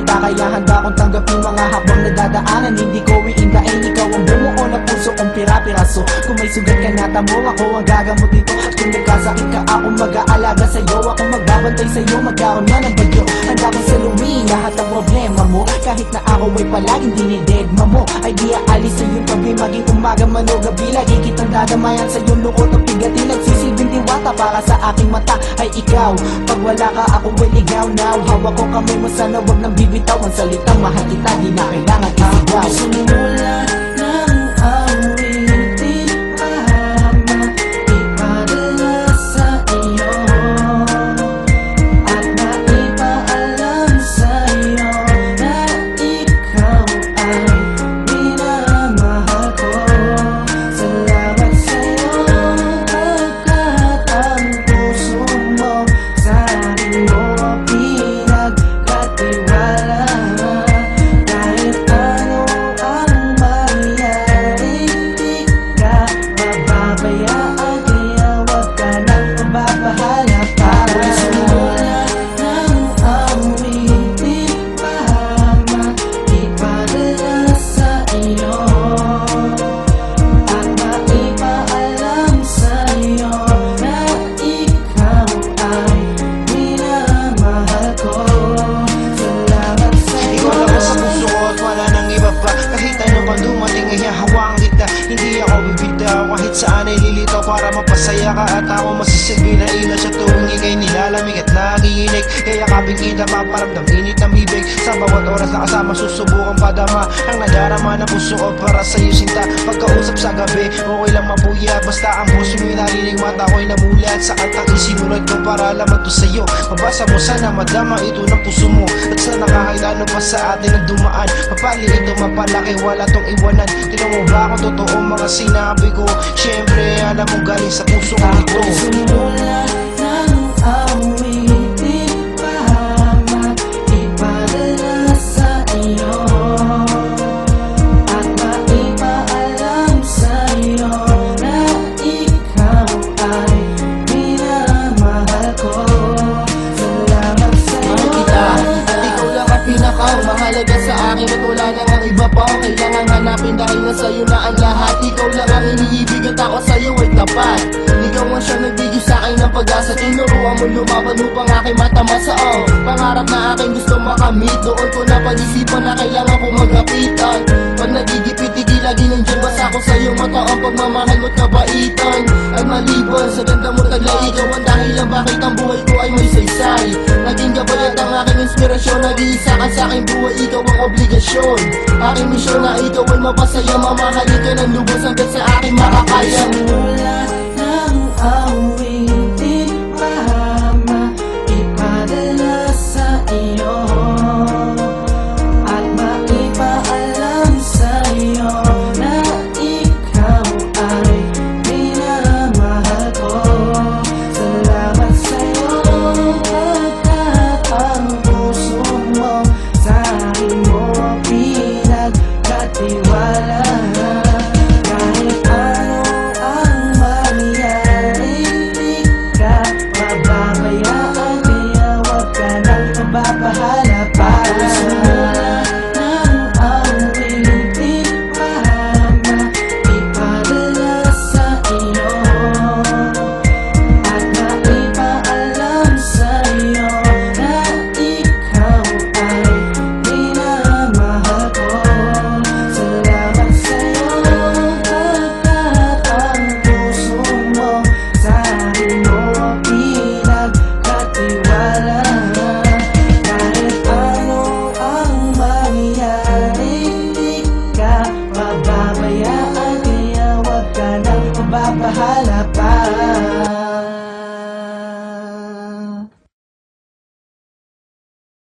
kita, kaya handa kong tanggapin mga hakbang na dadaanan. Hindi ko iindain, ikaw ang bumuo na puso kong pira-piraso. Kung may sugat ka na tamo, ako ang gagamot dito. At kung nagkasakit ka, ako mag-aalaga sa'yo. Ako magbabantay sa'yo, magkaroon man ng bagyo. Handa kong saluhin lahat ng problema mo. Kahit na ako ay palaging dinidedma mo, ay di aalis sa iyong tabi. Maging umaga man o gabi, lagi kitang dadamayan sa iyong lukot o pigatin. Nagsisilbing diwata para sa aking mata ay ikaw. Pag wala ka, ako ay ligaw now. Hawak ko kamay mo, sana wag nang bibitaw. Ang salitang mahal kita, di na kailangan isigaw. Sumulat ng awitin para maipadala sa iyo at maipaalam sa iyo na ikaw ay minamahal ko. Salamat sa iyo pagkat ang puso mo sa akin mo pinagkatiwala. Kahit ano ang mangyari, di ka mababayaan, kaya wag ka nang mababahala pa. Sumulat ng awitin para maipadala sa iyo at maipaalam sa iyo na ikaw ay minamahal ko. Salamat sa iyo. Ikaw lang sa puso ko at wala nang iba pa. Kahit ano man dumating ay hahawakan kita. Hindi ako bibitaw kahit saan ay lilitaw para mapasaya ka. At ako masisilbi na ilaw sa tuwing ika'y nilalamig at nakikinig. Kaya kaping kita maparamdam init ng bibig. Sa bawat oras na kasama susubukan padama ang nadarama ng puso ko para sa'yo sinta. Pagkausap sa gabi okay lang mapuyat, basta ang puso mo'y narinig, mata ko'y namulat. Sa kantang isinulat ko para laman to sa'yo. Mabasa mo sana madama ito ng puso mo. At sana kahit ano pa sa atin ang dumaan, mapali ito mapalaki, wala tong iwanan. Tinan mo ba kung totoo mga sinabi ko? Siyempre alam mo galing sa puso ko ito. Sumulat ng awitin para maipadala sa iyo at maipaalam sa iyo na ikaw ay minamahal ko. Salamat sa iyo. Mahal kita, at ikaw lang ang pinakamahalaga sa akin. At wala nang ang iba pa ang kailangan hanapin, dahil na sa'yo na ang lahat. Ikaw lang ang iniibig at ako sa'yo ay tapat. Ikaw ang siyang nagbigay sa'kin ng pag-asa. Tinuruan mo lumaban upang aking matamasa. Pangarap na aking gusto makamit, doon ko na pag-isipan na kailangan kong magapitan. Pag nagigipit-igi, lagi nandiyan basta ko sa'yo mata ang pagmamahal mo't kabaitan. At maliban sa ganda mo taglay, ikaw ang dahilan bakit ang buhay ko ay may saysay. Naging gabay at ang aking inspirasyon, nag-iisa ka sa aking buhay, ikaw ang obligasyon. Aking misyon na ikaw ay mapasaya, mamahalin ka ng lubos hanggang sa aking makakaya. Sumulat ng awitin para maipadala sa iyo at maipaalam sa iyo na ikaw ay minamahal ko. Salamat sa iyo pagkat ang puso mo sa akin mo pinagkatiwala. Kahit ano ang mangyari, di ka mababayaan, kaya wag ka nang mababahala pa. Sumulat ng awitin para maipadala sa iyo at maipaalam sa iyo na ikaw ay minamahal ko. Salamat sa iyo pagkat ang puso mo sa akin mo pinagkatiwala. Kahit ano ang mangyari, di ka mababayaan, kaya wag ka nang mababahala pa.